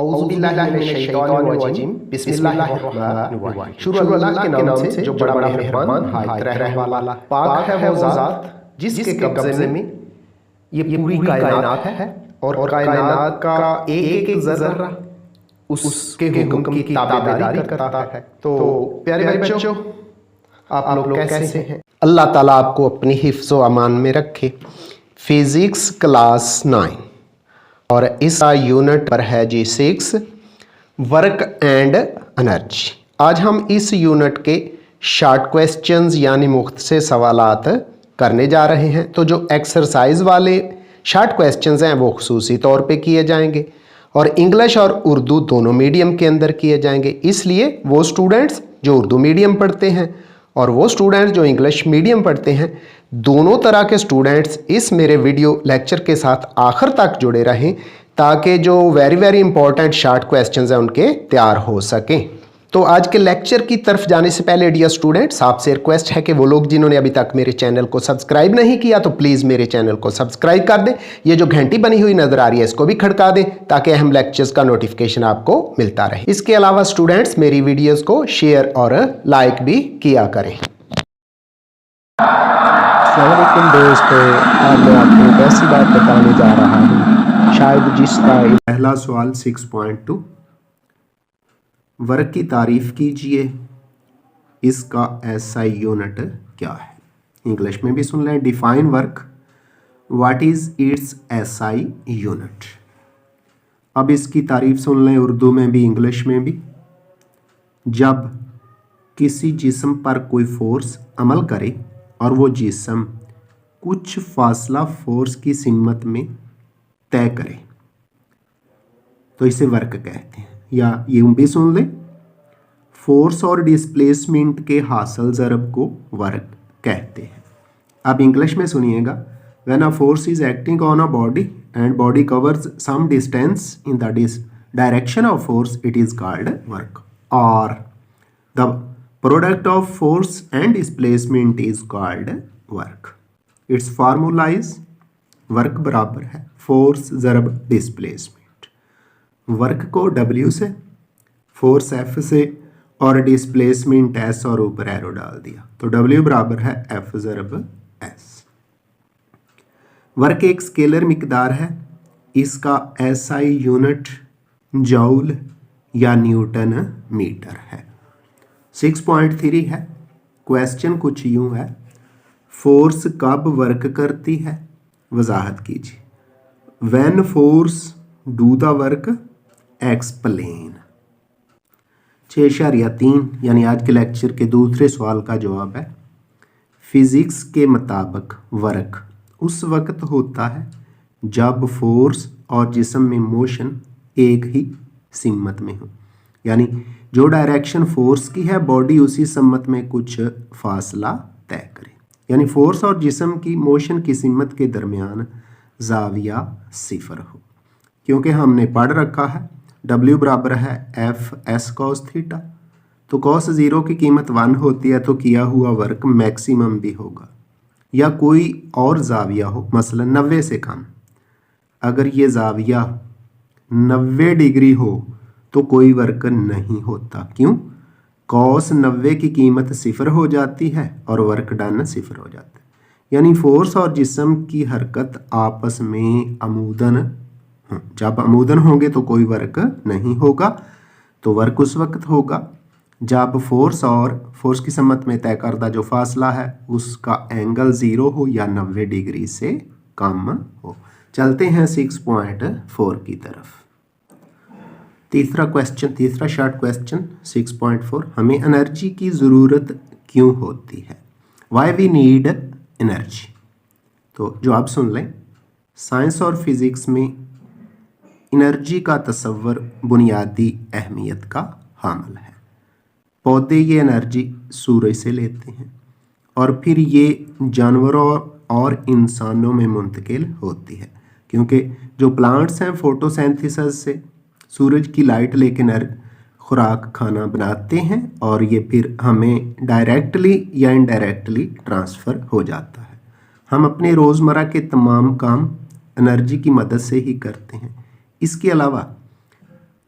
औज़ुबिल्लाहिमिनश्शैतानिर्रजीम बिस्मिल्लाहिर्रहमानिर्रहीम। शुरू अल्लाह के नाम से जो बड़ा मेहरबान हायत रहने वाला। पाक है वो ज़ात जिसके कब्ज़े में ये पूरी कायनात है और कायनात का एक एक ज़र्रा उसके हुक्म की ताबेदारी करता है। तो प्यारे बच्चों, आप लोग कैसे हैं? अल्लाह ताला आपको अपनी हिफ्ज़ व अमान में रखे। फिज़िक्स क्लास 9 और इस यूनिट पर है जी 6 वर्क एंड एनर्जी। आज हम इस यूनिट के शॉर्ट क्वेश्चंस यानी मुख्तसर सवालात करने जा रहे हैं। तो जो एक्सरसाइज वाले शॉर्ट क्वेश्चंस हैं वो खुसूसी तौर पे किए जाएंगे और इंग्लिश और उर्दू दोनों मीडियम के अंदर किए जाएंगे। इसलिए वो स्टूडेंट्स जो उर्दू मीडियम पढ़ते हैं और वो स्टूडेंट्स जो इंग्लिश मीडियम पढ़ते हैं, दोनों तरह के स्टूडेंट्स इस मेरे वीडियो लेक्चर के साथ आखिर तक जुड़े रहें ताकि जो वेरी इंपॉर्टेंट शॉर्ट क्वेश्चंस हैं उनके तैयार हो सकें। तो आज के लेक्चर की तरफ जाने से पहले डियर स्टूडेंट्स, आपसे रिक्वेस्ट है कि वो लोग जिन्होंने अभी तक मेरे चैनल को सब्सक्राइब नहीं किया तो प्लीज़ मेरे चैनल को सब्सक्राइब कर दें। ये जो घंटी बनी हुई नजर आ रही है इसको भी खड़का दें ताकि अहम लेक्चर्स का नोटिफिकेशन आपको मिलता रहे। इसके अलावा स्टूडेंट्स मेरी वीडियोज़ को शेयर और लाइक भी किया करें। अस्सलामुअलैकुम दोस्तों, आज मैं आपको एक ऐसी बात बताने जा रहा हूँ शायद जिसका पहला सवाल 6.2 वर्क की तारीफ कीजिए, इसका एसआई यूनिट क्या है? इंग्लिश में भी सुन लें। Define work, what is it's SI unit. अब इसकी तारीफ सुन लें उर्दू में भी इंग्लिश में भी। जब किसी जिस्म पर कोई फोर्स अमल करे और वो जिस्म कुछ फासला फोर्स की सिमत में तय करे तो इसे वर्क कहते हैं। या ये भी सुन लें, फोर्स और डिस्प्लेसमेंट के हासिल ज़रब को वर्क कहते हैं। अब इंग्लिश में सुनिएगा, when a force is acting on a body and body covers some distance in the direction of force it is called work, और the product of force and displacement is called work. Its formula is work बराबर है force ज़रब displacement. Work को W से, force F से और displacement S और ऊपर एरो डाल दिया तो W बराबर है F ज़रब S। वर्क एक स्केलर मिकदार है, इसका SI यूनिट जूल या न्यूटन मीटर है। 6.3 है। क्वेश्चन कुछ यूं है, फोर्स कब वर्क करती है? वजाहत कीजिए। When force do the work explain. 6.3 यानी आज के लेक्चर के दूसरे सवाल का जवाब है, फिजिक्स के मुताबिक वर्क उस वक्त होता है जब फोर्स और जिस्म में मोशन एक ही सिमत में हो। यानी जो डायरेक्शन फोर्स की है बॉडी उसी सिमत में कुछ फासला तय करे। यानी फोर्स और जिस्म की मोशन की सिमत के दरमियान जाविया 0 हो। क्योंकि हमने पढ़ रखा है W बराबर है F S cos थीटा, तो cos 0 की कीमत 1 होती है तो किया हुआ वर्क मैक्सिमम भी होगा, या कोई और जाविया हो मसलन 90 से कम। अगर ये जाविया 90 डिग्री हो तो कोई वर्क नहीं होता। क्यों? cos 90 की कीमत 0 हो जाती है और वर्क डन 0 हो जाता है। यानी फोर्स और जिस्म की हरकत आपस में अमूदन, जब अमूदन होंगे तो कोई वर्क नहीं होगा। तो वर्क उस वक्त होगा जब फोर्स की सम्मत में तय करदा जो फासला है उसका एंगल 0 हो या 90 डिग्री से कम हो। चलते हैं 6.4 की तरफ। तीसरा शॉर्ट क्वेश्चन 6.4, हमें एनर्जी की ज़रूरत क्यों होती है? Why we need energy. तो जवाब सुन लें। साइंस और फिज़िक्स में एनर्जी का तस्वर बुनियादी अहमियत का हामिल है। पौधे ये एनर्जी सूरज से लेते हैं और फिर ये जानवरों और इंसानों में मुंतकिल होती है, क्योंकि जो प्लांट्स हैं फोटोसिंथेसिस से सूरज की लाइट लेकर खुराक खाना बनाते हैं और ये फिर हमें डायरेक्टली या इनडायरेक्टली ट्रांसफ़र हो जाता है। हम अपने रोज़मर्रा के तमाम काम एनर्जी की मदद से ही करते हैं। इसके अलावा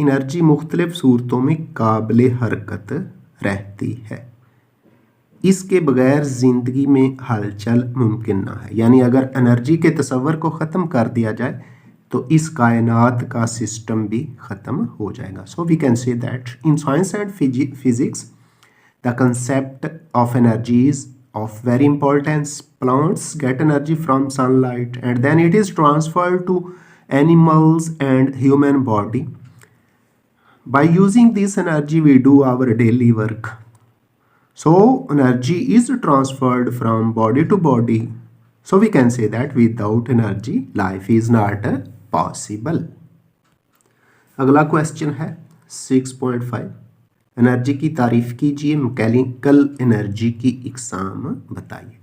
एनर्जी मुख्तलिफ सूरतों में काबिल हरकत रहती है, इसके बगैर ज़िंदगी में हलचल मुमकिन ना है। यानी अगर एनर्जी के तस्वर को ख़त्म कर दिया जाए तो इस कायनात का सिस्टम भी ख़त्म हो जाएगा। So we can say that in science and physics the concept of energy is of very importance. Plants get energy from sunlight and then it is transferred to animals and human body. By using this energy we do our daily work. So energy is transferred from body to body. So we can say that without energy life is not possible. अगला question है 6.5, energy की तारीफ कीजिए, mechanical energy की इकसाम बताइए।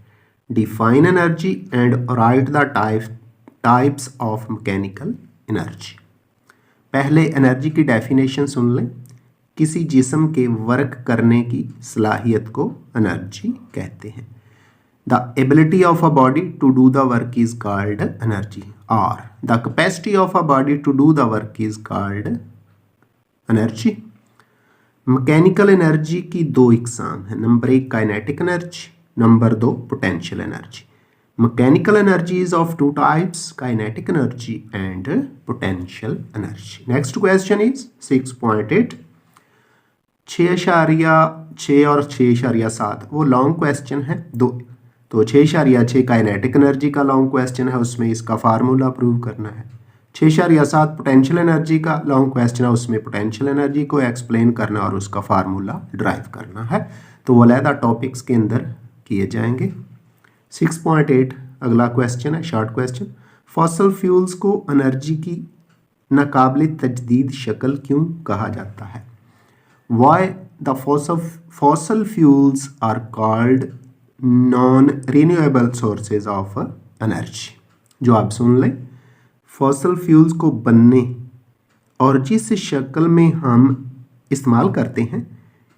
Define energy and right the types of mechanical energy. पहले energy की definition सुन लें। किसी जिस्म के वर्क करने की सलाहियत को एनर्जी कहते हैं। The ability of a body to do the work is called energy, और the capacity of a body to do the work is called energy. Mechanical energy की दो इकसाम है। Number 1 kinetic energy, number 2 potential energy. Mechanical energy is of two types, kinetic energy and potential energy. Next question is 6.8, 6.6 और 6.7 वो long question है दो, तो 6.6 kinetic energy का लॉन्ग क्वेश्चन है, उसमें इसका फार्मूला प्रूव करना है। 6.7 पोटेंशियल एनर्जी का लॉन्ग क्वेश्चन है, उसमें पोटेंशियल एनर्जी को एक्सप्लेन करना और उसका फार्मूला ड्राइव करना है। तो वो अलहदा टॉपिक्स के अंदर किए जाएंगे। 6.8 अगला क्वेश्चन है, शॉर्ट क्वेश्चन। फॉसल फ्यूल्स को एनर्जी की नाकाबिल तजदीद शक्ल क्यों कहा जाता है? Why the fossil fuels are called non renewable sources of energy. जो आप सुन लें, फॉसल फ्यूल्स को बनने और जिस शक्ल में हम इस्तेमाल करते हैं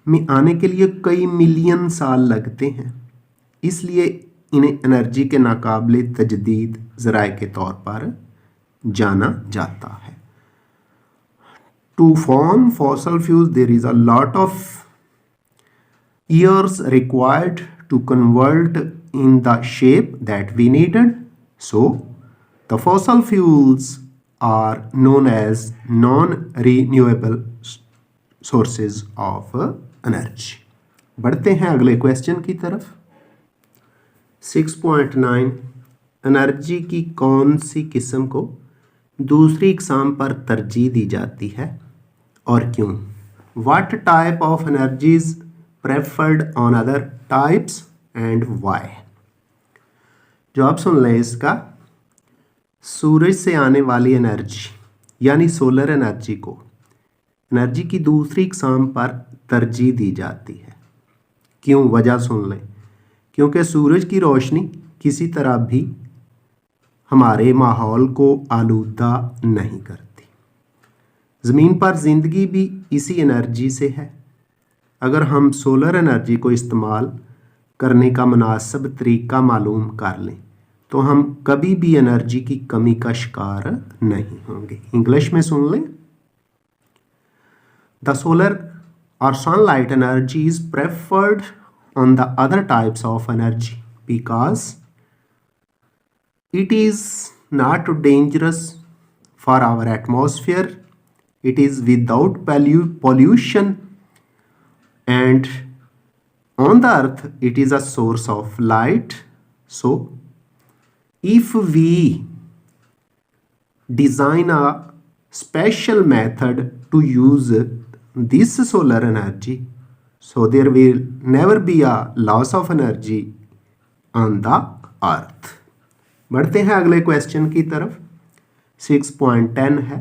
में आने के लिए कई मिलियन साल लगते हैं, इसलिए इन्हें एनर्जी के नाकाबिल तजदीद ज़राए के तौर पर जाना जाता है। To form fossil fuels there is a lot of years required to convert in the shape that we needed. So the fossil fuels are known as non-renewable sources of energy. बढ़ते हैं अगले क्वेश्चन की तरफ। 6.9, energy की कौन सी किस्म को दूसरी इकसाम पर तरजीह दी जाती है और क्यों? What type of energy is preferred on other types and why? जो आप सुन लें इसका, सूरज से आने वाली एनर्जी यानी सोलर एनर्जी को एनर्जी की दूसरी इकसाम पर तरजीह दी जाती है। क्यों? वजह सुन लें। क्योंकि सूरज की रोशनी किसी तरह भी हमारे माहौल को आलूदा नहीं करती। ज़मीन पर ज़िंदगी भी इसी एनर्जी से है। अगर हम सोलर एनर्जी को इस्तेमाल करने का मुनासिब तरीका मालूम कर लें तो हम कभी भी एनर्जी की कमी का शिकार नहीं होंगे। इंग्लिश में सुन लें। द सोलर और sunlight energy is preferred on the other types of energy because it is not dangerous for our atmosphere, it is without pollution and on the earth it is a source of light. So if we design a special method to use this solar energy, so there will never be a loss of energy on the earth. बढ़ते हैं अगले question की तरफ। 6.10 है,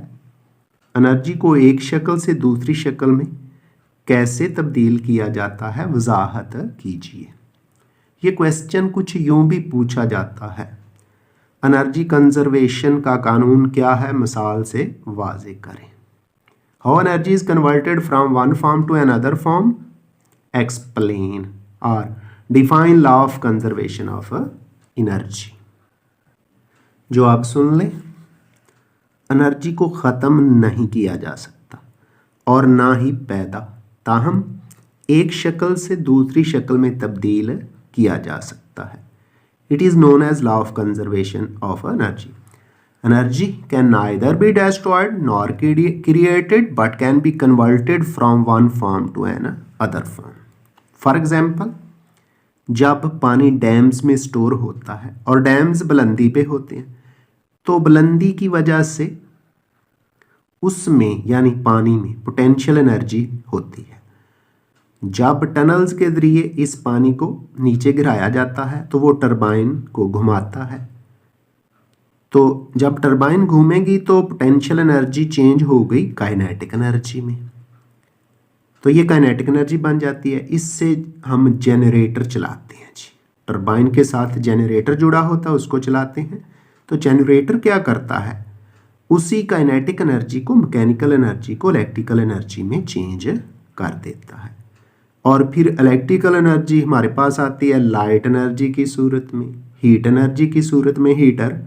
energy को एक शक्ल से दूसरी शक्ल में कैसे तब्दील किया जाता है, वजाहत कीजिए। ये क्वेश्चन कुछ यूं भी पूछा जाता है, एनर्जी कंजर्वेशन का कानून क्या है, मिसाल से वाज़े करें। How energy is converted from one form to another form, explain और define law of conservation of energy. जो आप सुन लें, एनर्जी को ख़त्म नहीं किया जा सकता। और ना ही पैदा, ताहम एक शक्ल से दूसरी शक्ल में तब्दील किया जा सकता है। It is known as law of conservation of energy. Energy can neither be destroyed nor created but can be converted from one form to an other form. For example, जब पानी डैम्स में स्टोर होता है और dams बुलंदी पे होते हैं तो बुलंदी की वजह से उसमें यानी पानी में पोटेंशियल एनर्जी होती है। जब टनल्स के जरिए इस पानी को नीचे गिराया जाता है तो वो टरबाइन को घुमाता है, तो जब टरबाइन घूमेगी तो पोटेंशियल एनर्जी चेंज हो गई काइनेटिक एनर्जी में, तो ये काइनेटिक एनर्जी बन जाती है। इससे हम जनरेटर चलाते हैं जी, टरबाइन के साथ जनरेटर जुड़ा होता है उसको चलाते हैं। तो जनरेटर क्या करता है, उसी काइनेटिक एनर्जी को मैकेनिकल एनर्जी को इलेक्ट्रिकल एनर्जी में चेंज कर देता है। और फिर इलेक्ट्रिकल एनर्जी हमारे पास आती है लाइट एनर्जी की सूरत में, हीट एनर्जी की सूरत में हीटर,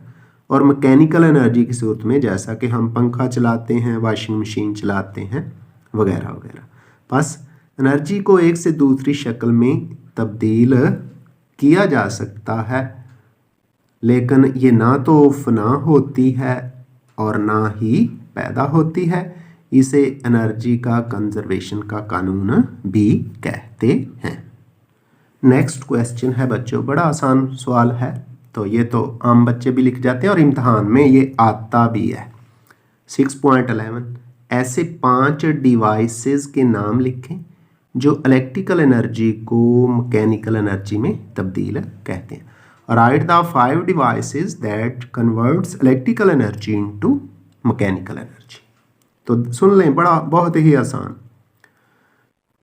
और मैकेनिकल एनर्जी की सूरत में जैसा कि हम पंखा चलाते हैं, वॉशिंग मशीन चलाते हैं वगैरह वगैरह। बस एनर्जी को एक से दूसरी शक्ल में तब्दील किया जा सकता है, लेकिन ये ना तो फना होती है और ना ही पैदा होती है। इसे एनर्जी का कंजर्वेशन का कानून भी कहते हैं। नेक्स्ट क्वेश्चन है बच्चों, बड़ा आसान सवाल है, तो ये तो आम बच्चे भी लिख जाते हैं और इम्तहान में ये आता भी है। 6.11 ऐसे 5 डिवाइसेस के नाम लिखें जो इलेक्ट्रिकल एनर्जी को मैकेनिकल एनर्जी में तब्दील कहते हैं। Right the 5 devices that converts electrical energy into mechanical energy. तो सुन लें, बड़ा बहुत ही आसान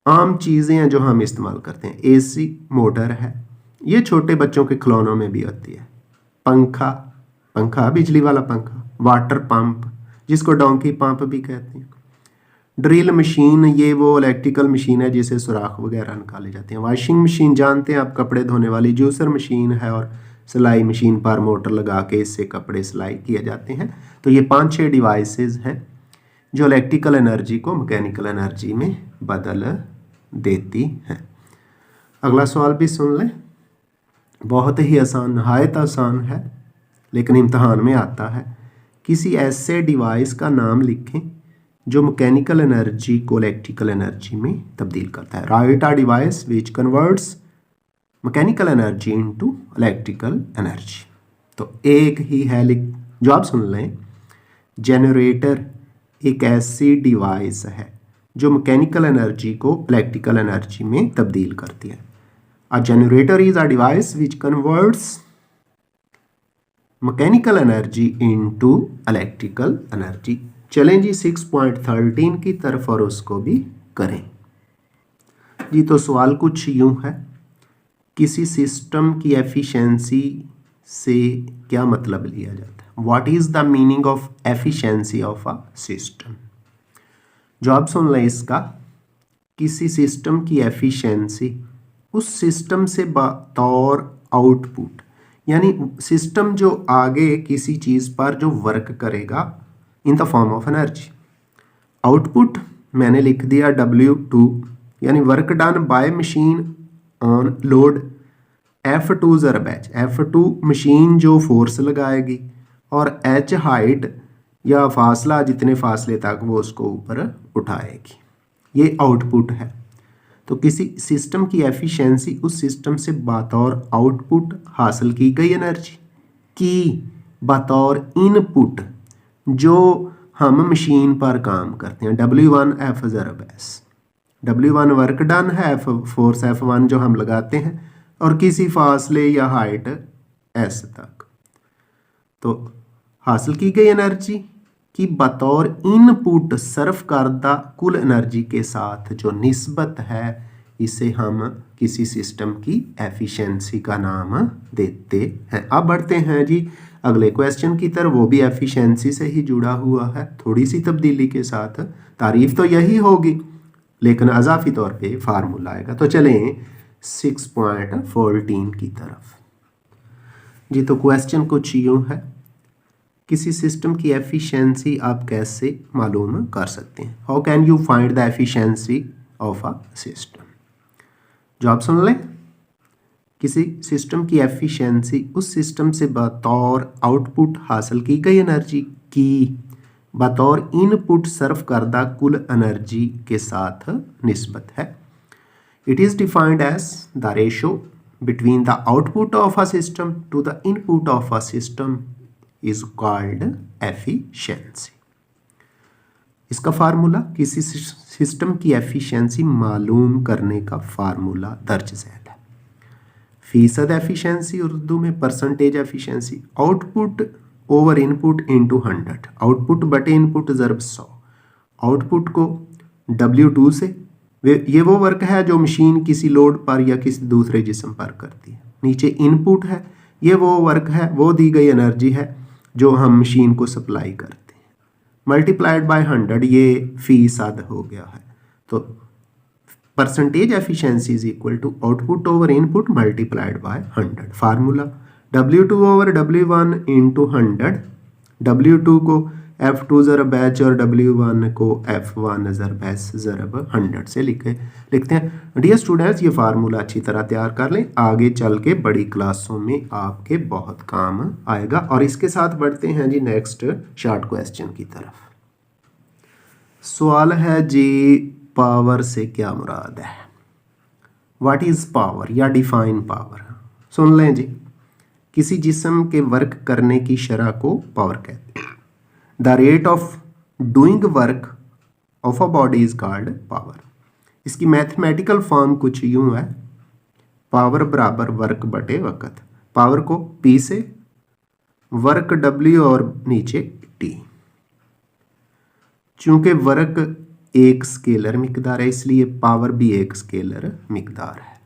आम चीज़ें हैं जो हम इस्तेमाल करते हैं। एसी मोटर है, ये छोटे बच्चों के खिलौनों में भी होती है। पंखा बिजली वाला पंखा, वाटर पंप जिसको डोंकी पंप भी कहते हैं। ड्रिल मशीन, ये वो इलेक्ट्रिकल मशीन है जिसे सुराख वगैरह निकाले जाते हैं। वॉशिंग मशीन जानते हैं आप, कपड़े धोने वाली। जूसर मशीन है, और सिलाई मशीन पर मोटर लगा के इससे कपड़े सिलाई किए जाते हैं। तो ये 5-6 डिवाइसेस हैं जो इलेक्ट्रिकल एनर्जी को मैकेनिकल एनर्जी में बदल देती हैं। अगला सवाल भी सुन लें, बहुत ही आसान, नहायत आसान है, लेकिन इम्तहान में आता है। किसी ऐसे डिवाइस का नाम लिखें जो मैकेनिकल एनर्जी को इलेक्ट्रिकल एनर्जी में तब्दील करता है। Right a device which converts mechanical energy into electrical energy. तो एक ही है, जवाब सुन लें। जनरेटर एक ऐसी डिवाइस है जो मैकेनिकल एनर्जी को इलेक्ट्रिकल एनर्जी में तब्दील करती है। A generator is a device which converts mechanical energy into electrical energy। चलें जी 6.13 की तरफ और उसको भी करें जी। तो सवाल कुछ यूं है, किसी सिस्टम की एफिशिएंसी से क्या मतलब लिया जाता है? What is the meaning of efficiency of a system? जवाब सुन लें इसका। किसी सिस्टम की एफिशिएंसी उस सिस्टम से बतौर आउटपुट, यानी सिस्टम जो आगे किसी चीज़ पर जो वर्क करेगा in the form of energy. Output मैंने लिख दिया W2, यानी work done by machine on load F2 ज़रब H। F2 machine जो फोर्स लगाएगी और H हाइट या फासला, जितने फासले तक वो उसको ऊपर उठाएगी, ये आउटपुट है। तो किसी सिस्टम की एफिशिएंसी उस सिस्टम से बतौर आउटपुट हासिल की गई एनर्जी की बतौर इनपुट जो हम मशीन पर काम करते हैं। W1 F ज़रब S। W1 work done है, फोर्स F1 जो हम लगाते हैं, और किसी फासले या हाइट S तक, तो हासिल की गई एनर्जी की बतौर इनपुट सर्व करदा कुल एनर्जी के साथ जो निस्बत है, इसे हम किसी सिस्टम की एफिशिएंसी का नाम देते हैं। अब बढ़ते हैं जी अगले क्वेश्चन की तरफ, वो भी एफिशिएंसी से ही जुड़ा हुआ है, थोड़ी सी तब्दीली के साथ। तारीफ तो यही होगी लेकिन अजाफी तौर पे फार्मूला आएगा। तो चलें 6.14 की तरफ जी। तो क्वेश्चन कुछ यूँ है, किसी सिस्टम की एफिशिएंसी आप कैसे मालूम कर सकते हैं? How can you find the efficiency of a system? जवाब सुन लें। किसी सिस्टम की एफिशिएंसी उस सिस्टम से बतौर आउटपुट हासिल की गई एनर्जी की बतौर इनपुट सर्व करदा कुल एनर्जी के साथ निस्बत है। It is defined as the ratio between the output of a system to the input of a system is called efficiency. इसका फार्मूला, किसी सिस्टम की एफिशिएंसी मालूम करने का फार्मूला दर्ज झैल है। फीसद एफिशिएंसी उर्दू में percentage efficiency, output over input into 100, output बटे इनपुट ज़रब 100। आउटपुट को W2 से, ये वो वर्क है जो मशीन किसी लोड पर या किसी दूसरे जिस्म पर करती है। नीचे इनपुट है, ये वो वर्क है, वो दी गई एनर्जी है जो हम मशीन को सप्लाई करते हैं। मल्टीप्लाइड बाय 100, ये फीसद हो गया है। तो percentage efficiency is equal to output over input multiplied by 100। Formula W2 over W1 into 100, W2 को F2 ज़रब H और W1 को F1 ज़रब S ज़रब 100 से लिखते हैं। डियर स्टूडेंट्स, ये फार्मूला अच्छी तरह तैयार कर लें, आगे चल के बड़ी क्लासों में आपके बहुत काम आएगा। और इसके साथ बढ़ते हैं जी नेक्स्ट शॉर्ट क्वेश्चन की तरफ। सवाल है जी, पावर से क्या मुराद है? व्हाट इज़ पावर या डिफाइन पावर? सुन लें जी। किसी जिस्म के वर्क करने की शरह को पावर कहते हैं। The rate of doing work of a body is called power. इसकी मैथमेटिकल फॉर्म कुछ यूं है, पावर बराबर वर्क बटे वक़्त। पावर को P से, वर्क W और नीचे T। चूंकि वर्क एक स्केलर मिकदार है, इसलिए पावर भी एक स्केलर मिकदार है।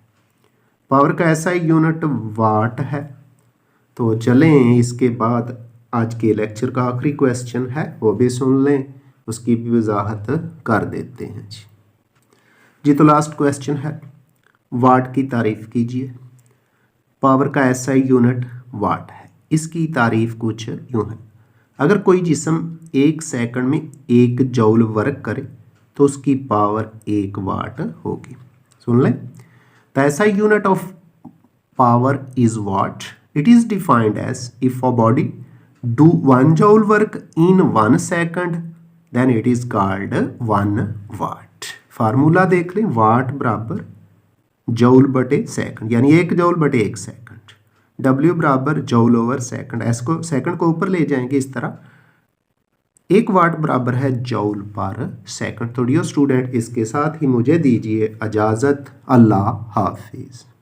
पावर का ऐसा यूनिट वाट है। तो चलें, इसके बाद आज के लेक्चर का आखिरी क्वेश्चन है, वो भी सुन लें, उसकी भी वजाहत कर देते हैं जी। तो लास्ट क्वेश्चन है, वाट की तारीफ कीजिए। पावर का ऐसा यूनिट वाट है, इसकी तारीफ कुछ यूँ है। अगर कोई जिस्म 1 सेकंड में 1 जूल वर्क करे तो उसकी पावर 1 वाट होगी। सुन लें। द ऐसा unit of power is what. It is defined as if a body do 1 joule work in 1 second, then it is called 1 watt. Formula देख लें, वाट बराबर जूल बटे सेकंड, यानी 1 जूल बटे 1 सेकंड। W बराबर जूल ओवर सेकंड, इसको second को ऊपर ले जाएंगे इस तरह। 1 वाट बराबर है जूल पर सेकंड। तो डियर स्टूडेंट, इसके साथ ही मुझे दीजिए इजाज़त। अल्लाह हाफिज़।